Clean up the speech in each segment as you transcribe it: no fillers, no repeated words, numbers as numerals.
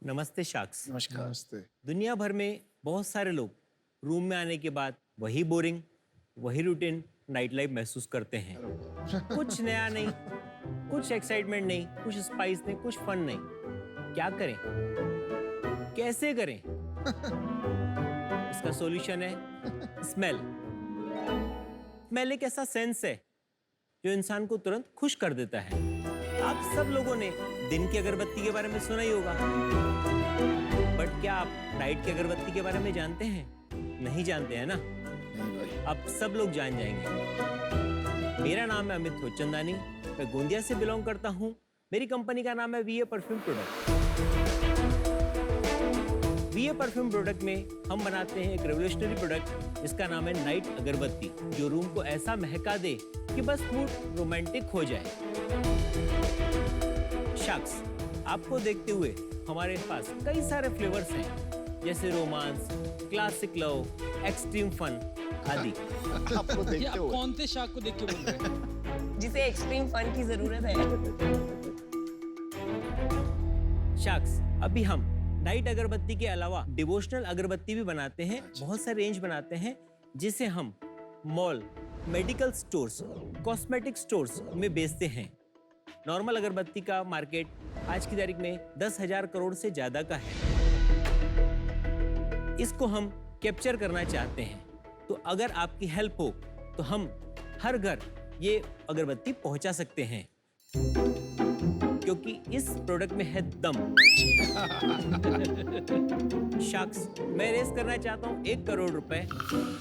नमस्ते शाक्स। नमस्कार। नमस्ते। दुनिया भर में बहुत सारे लोग रूम में आने के बाद वही बोरिंग, वही रूटीन नाइट लाइफ महसूस करते हैं। कुछ नया नहीं, कुछ एक्साइटमेंट नहीं, कुछ स्पाइस नहीं, कुछ फन नहीं। क्या करें, कैसे करें? इसका सॉल्यूशन है स्मेल। स्मेल एक ऐसा सेंस है जो इंसान को तुरंत खुश कर देता है। आप सब लोगों ने दिन की अगरबत्ती के बारे में सुना ही होगा, बट क्या आप नाइट की अगरबत्ती के बारे में जानते हैं? नहीं जानते हैं ना? नहीं भाई। अब सब लोग जान जाएंगे। मेरा नाम है अमित खोचंदानी, मैं गोंदिया से बिलोंग करता हूँ। मेरी कंपनी का नाम है वीए परफ्यूम प्रोडक्ट। वीए परफ्यूम प्रोडक्ट में हम बनाते हैं एक रेवोल्यूशनरी प्रोडक्ट जिसका नाम है नाइट अगरबत्ती, जो रूम को ऐसा महका दे कि बस मूड रोमांटिक हो जाए। शख्स, आपको देखते हुए हमारे पास कई सारे फ्लेवर्स हैं, जैसे romance, classic love, extreme fun आदि। आपको ये देखते आप हुए कौन थे शाक को देख के बोल रहे हैं? जिसे एक्सट्रीम फन की जरूरत है। शख्स, अभी हम नाइट अगरबत्ती के अलावा डिवोशनल अगरबत्ती भी बनाते हैं। बहुत सारे रेंज बनाते हैं जिसे हम mall, medical stores, cosmetic stores में बेचते हैं। नॉर्मल अगरबत्ती का मार्केट आज की तारीख में 10,000 करोड़ से ज्यादा का है। इसको हम कैप्चर करना चाहते हैं, तो अगर आपकी हेल्प हो तो हम हर घर ये अगरबत्ती पहुंचा सकते हैं, क्योंकि इस प्रोडक्ट में है दम। शख्स, मैं रेस करना चाहता हूं 1 करोड़ रुपए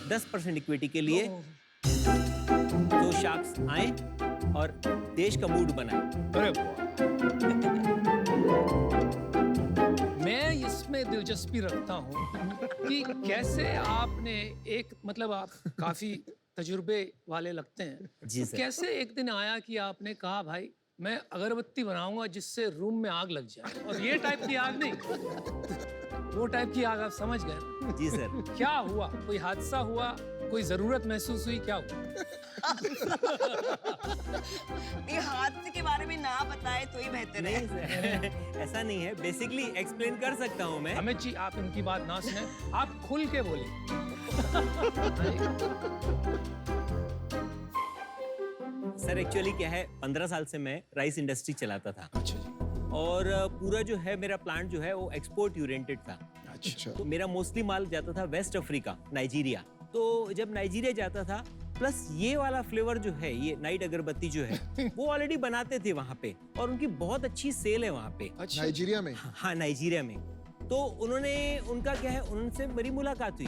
10% इक्विटी के लिए। तो शख्स आए और देश का मूड बनाए। अरे मैं इसमें दिलचस्पी रखता हूँ कि कैसे आपने मतलब आप काफी तजुर्बे वाले लगते हैं। जी तो सर। कैसे एक दिन आया कि आपने कहा भाई मैं अगरबत्ती बनाऊंगा जिससे रूम में आग लग जाए, और ये टाइप की आग नहीं, वो टाइप की आग, आप समझ गए? जी सर। क्या हुआ? कोई हादसा हुआ? कोई जरूरत महसूस हुई? क्या हुआ? ये हादसे के बारे में ना बताए तो ही बेहतर है। नहीं सर, ऐसा नहीं है। बेसिकली एक्सप्लेन कर सकता हूँ मैं। अमित जी, आप इनकी बात ना सुने, आप खुल के बोलिए। सर एक्चुअली क्या है, 15 साल से मैं राइस इंडस्ट्री चलाता था। अच्छा जी। और पूरा जो है मेरा प्लांट जो है वो एक्सपोर्ट ओरिएंटेड था। अच्छा। तो मेरा मोस्टली माल जाता था वेस्ट अफ्रीका, नाइजीरिया। तो जब नाइजीरिया जाता था, प्लस ये वाला फ्लेवर जो है, ये नाइट अगरबत्ती जो है वो ऑलरेडी बनाते थे वहाँ पे, और उनकी बहुत अच्छी सेल है वहाँ पे। अच्छा, नाइजीरिया में? हाँ, नाइजीरिया में। तो उन्होंने, उनका क्या है, उनसे मेरी मुलाकात हुई।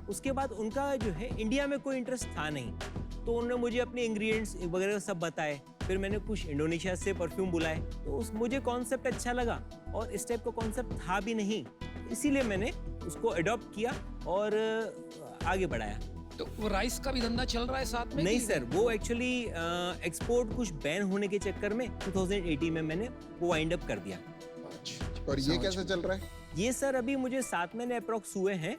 उसके बाद उनका जो है इंडिया में कोई इंटरेस्ट था नहीं, तो उन्होंने मुझे अपने इंग्रेडिएंट्स वगैरह सब बताए। फिर मैंने कुछ इंडोनेशिया से परफ्यूम बुलाए, तो मुझे कॉन्सेप्ट अच्छा लगा, और इस टाइप का कॉन्सेप्ट था भी नहीं, इसीलिए मैंने उसको अडॉप्ट किया और आगे बढ़ाया। तो वो राइस का भी धंधा चल रहा है साथ में? नहीं कि- सर, वो एक्चुअली एक्सपोर्ट कुछ बैन होने के चक्कर में 2018 में मैंने वो वाइंड अप कर दिया। और ये कैसे चल रहा है? ये सर अभी मुझे 7 महीने अप्रोक्स हुए हैं,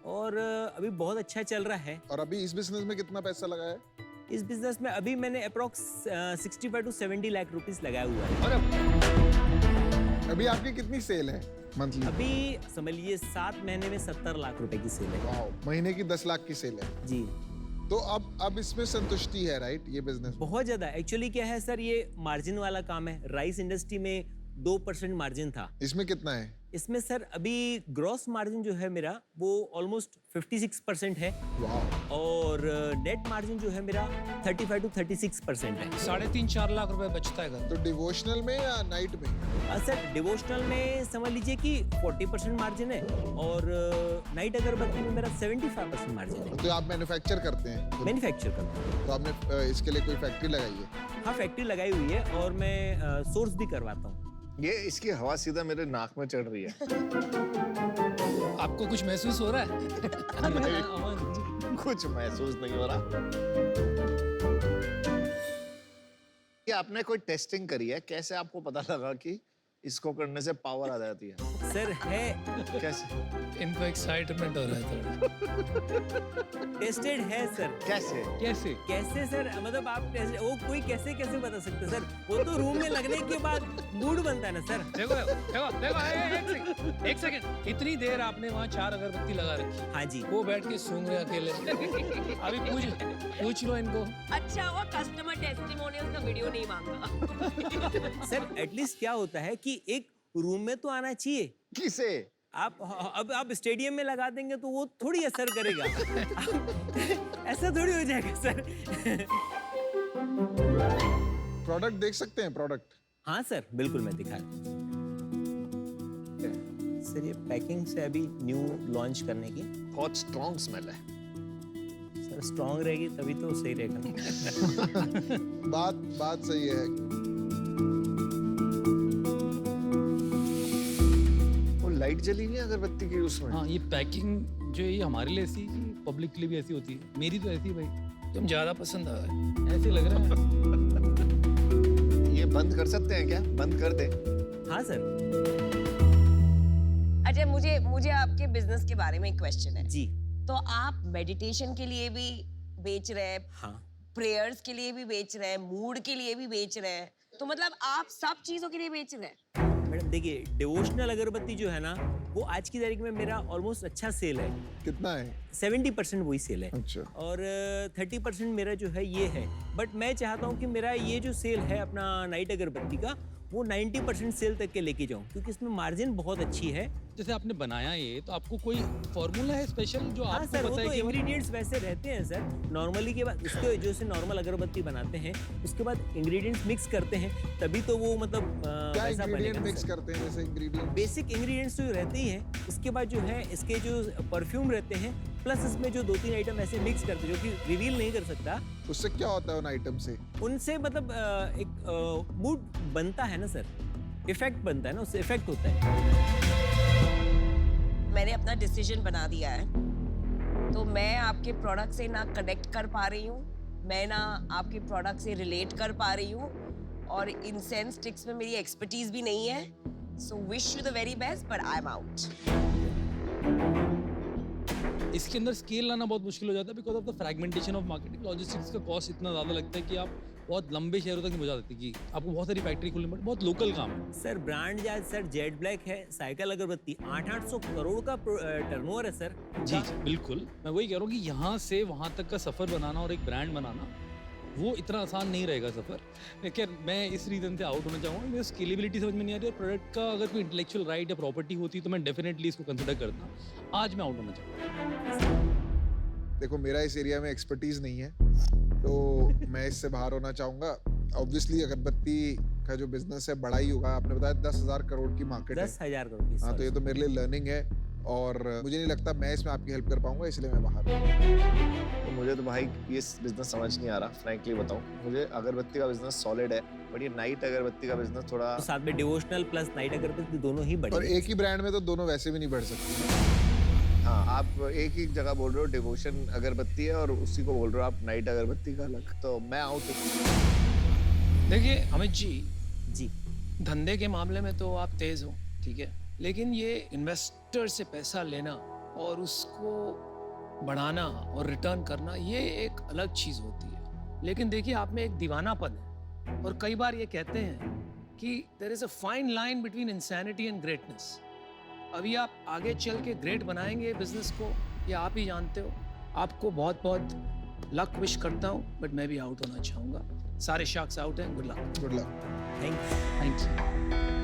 और अभी बहुत अच्छा चल रहा है। और अभी इस बिजनेस में कितना पैसा लगा है? इस बिजनेस में अभी मैंने अप्रोक्स 65 to 70 लाख रुपीस लगाया हुआ है। अरे अभी आपकी कितनी सेल है मंथली? अभी समझ लीजिए 7 महीने में 70 लाख रुपए की सेल है। वाओ, महीने की 10 लाख की सेल है। जी, तो अब इसमें संतुष्टि है, राइट? ये बिजनेस बहुत ज्यादा। एक्चुअली क्या है सर, ये मार्जिन वाला काम है। राइस इंडस्ट्री में 2% मार्जिन था। इसमें कितना है? इसमें सर अभी ग्रॉस मार्जिन जो है मेरा वो ऑलमोस्ट 56% है, वाओ। और नेट मार्जिन जो है मेरा 35 to 36% है। 3.5-4 लाख रुपए बचता है घर। तो डिवोशनल में या नाइट में? सर डिवोशनल में समझ लीजिए कि 40% मार्जिन है, और नाइट अगरबत्ती में मेरा 75% मार्जिन है। तो आप मैन्युफैक्चर करते हैं? मैन्युफैक्चर करता हूँ। तो आपने इसके लिए कोई फैक्ट्री लगाई है? हाँ, फैक्ट्री लगाई हुई है, और मैं सोर्स भी करवाता हूँ। ये इसकी हवा सीधा मेरे नाक में चढ़ रही है। आपको कुछ महसूस हो रहा है? अमन, कुछ महसूस नहीं हो रहा। ये आपने कोई टेस्टिंग करी है? कैसे आपको पता लगा कि इसको करने से पावर आ जाती है। सर है, कैसे? इनको एक्साइटमेंट हो रहा है थोड़ा। टेस्टेड है सर। कैसे? कैसे? कैसे सर, मतलब आप वो कोई कैसे कैसे बता सकते सर, वो तो रूम में लगने के बाद मूड बनता है ना सर। देखो देखो देखो, एक सेकंड, इतनी देर आपने वहाँ 4 अगरबत्ती लगा रखी, हाँ जी। वो बैठ के सूंघ रहे अकेले। अभी पूछ लो इनको। अच्छा हुआ कस्टमर टेस्टिमोनियल का वीडियो नहीं मांगा। सर एटलीस्ट क्या होता है कि एक रूम में तो आना चाहिए। किसे? आप अब आप स्टेडियम में लगा देंगे तो वो थोड़ी असर करेगा। ऐसा थोड़ी हो जाएगा सर। प्रोडक्ट देख सकते हैं प्रोडक्ट? हाँ सर, बिल्कुल मैं दिखा सर, ये पैकिंग से अभी न्यू लॉन्च करने की। बहुत स्ट्रॉन्ग स्मेल है। सर स्ट्रॉन्ग रहेगी तभी तो सही रहेगा। बात सही है। वो लाइट जली नहीं है अगरबत्ती की उसमें? हाँ, ये पैकिंग जो है ये हमारे लिए ऐसी, पब्लिक के लिए भी ऐसी होती है। मेरी तो ऐसी है भाई, तुम ज्यादा पसंद आ गए। ऐसे लग रहा है। ये बंद कर सकते हैं क्या? बंद कर दे। हाँ सर। अच्छा मुझे आपके बिजनेस के बारे में एक क्वेश्चन है। जी। तो आप मेडिटेशन के लिए भी बेच रहे हैं, हाँ प्रेयर्स के लिए भी बेच रहे हैं, मूड के लिए भी बेच रहे हैं, तो मतलब आप सब चीजों के लिए बेच रहे हैं? मैडम देखिए, डिवोशनल अगरबत्ती जो है ना, वो आज की तारीख में मेरा ऑलमोस्ट अच्छा सेल है। कितना है? 70% वही सेल है। अच्छा। और 30% मेरा जो है ये है। बट मैं चाहता हूँ कि मेरा ये जो सेल है अपना नाइट अगरबत्ती का, वो 90% सेल तक के लेके जाऊँ, क्योंकि इसमें मार्जिन बहुत अच्छी है। जैसे आपने बनाया ये, तो आपको कोई फॉर्मूला है स्पेशल जो हाँ आपको सर, वो बताए तो कि इंग्रेडिएंट्स वैसे रहते हैं सर। नॉर्मली के बाद उसके जो से नॉर्मल अगरबत्ती बनाते हैं, उसके बाद इंग्रेडिएंट्स मिक्स करते हैं, तभी तो वो मतलब क्या वैसा इंग्रेडिएंट बनेगा मिक्स सर। करते हैं? जैसे इंग्रेडिएंट बेसिक इंग्रेडिएंट्स तो रहते ही हैं, उसके बाद जो है इसके जो परफ्यूम रहते हैं, प्लस इसमें जो 2-3 आइटम ऐसे मिक्स करते हैं जो कि रिवील नहीं कर सकता। उससे क्या होता है उन आइटम से? उनसे मतलब एक मूड बनता है ना सर, इफेक्ट बनता है ना, उससे इफेक्ट होता है। मैंने अपना डिसीजन बना दिया है, तो मैं आपके प्रोडक्ट से ना कनेक्ट कर पा रही हूँ, मैं ना आपके प्रोडक्ट से रिलेट कर पा रही हूँ, और इंसेंस स्टिक्स में मेरी एक्सपर्टीज भी नहीं है। So wish you the very best, but I am out. इसके अंदर स्केल लाना बहुत मुश्किल हो जाता है, because of the fragmentation of marketing. Logistics का कॉस्ट इतना ज़्यादा लगता है कि आप बहुत लंबे शहरों तक नहीं पहुंचा देते, कि आपको बहुत सारी फैक्ट्री खोलनी पड़ती, बहुत लोकल काम है। सर ब्रांड या सर जेट ब्लैक है, साइकिल अगरबत्ती 800 करोड़ का टर्नओवर है सर। जी बिल्कुल, मैं वही कह रहा हूँ कि यहाँ से वहाँ तक का सफ़र बनाना और एक ब्रांड बनाना, वो इतना आसान नहीं रहेगा सफ़र। लेकिन मैं इस रीज़न से आउट होना चाहूँगा, मुझे स्केलेबिलिटी समझ में नहीं आ रही, और प्रोडक्ट का अगर कोई इंटेलेक्चुअल राइट या प्रॉपर्टी होती तो मैं डेफिनेटली इसको कंसिडर करता। आज मैं आउट होना चाहूँगा। देखो, मेरा इस एरिया में एक्सपर्टीज नहीं है, तो मैं इससे बाहर होना चाहूंगा। ऑब्वियसली अगरबत्ती का जो बिजनेस है बड़ा ही होगा। आपने बताया 10,000 करोड़ की मार्केट है। 10,000 करोड़ की। हाँ, तो ये तो मेरे लिए लर्निंग है, और मुझे नहीं लगता मैं इसमें आपकी हेल्प कर पाऊंगा, इसलिए मैं बाहर हूँ। तो मुझे तो भाई ये बिजनेस समझ नहीं आ रहा, फ्रैंकली बताऊं। मुझे अगरबत्ती का बिजनेस सॉलिड है, बट ये नाइट अगरबत्ती का बिजनेस थोड़ा। तो साथ में डिवोशनल प्लस नाइट अगरबत्ती दोनों ही बड़े और हैं। एक ही ब्रांड में तो दोनों वैसे भी नहीं बढ़ सकते। हाँ, आप एक ही जगह बोल रहे हो डिवोशन अगरबत्ती है, और उसी को बोल रहे हो आप नाइट अगरबत्ती का अलग। तो मैं आउट हूँ। देखिए अमित जी, जी धंधे के मामले में तो आप तेज हो, ठीक है, लेकिन ये इन्वेस्टर से पैसा लेना और उसको बढ़ाना और रिटर्न करना, ये एक अलग चीज होती है। लेकिन देखिए आप में एक दीवानापन है, और कई बार ये कहते हैं कि there is a fine line between insanity and greatness. अभी आप आगे चल के ग्रेट बनाएंगे बिजनेस को, ये आप ही जानते हो। आपको बहुत बहुत लक विश करता हूँ, बट मैं भी आउट होना चाहूँगा। सारे शार्क्स आउट हैं, good luck. Good luck. Thank you. Thanks.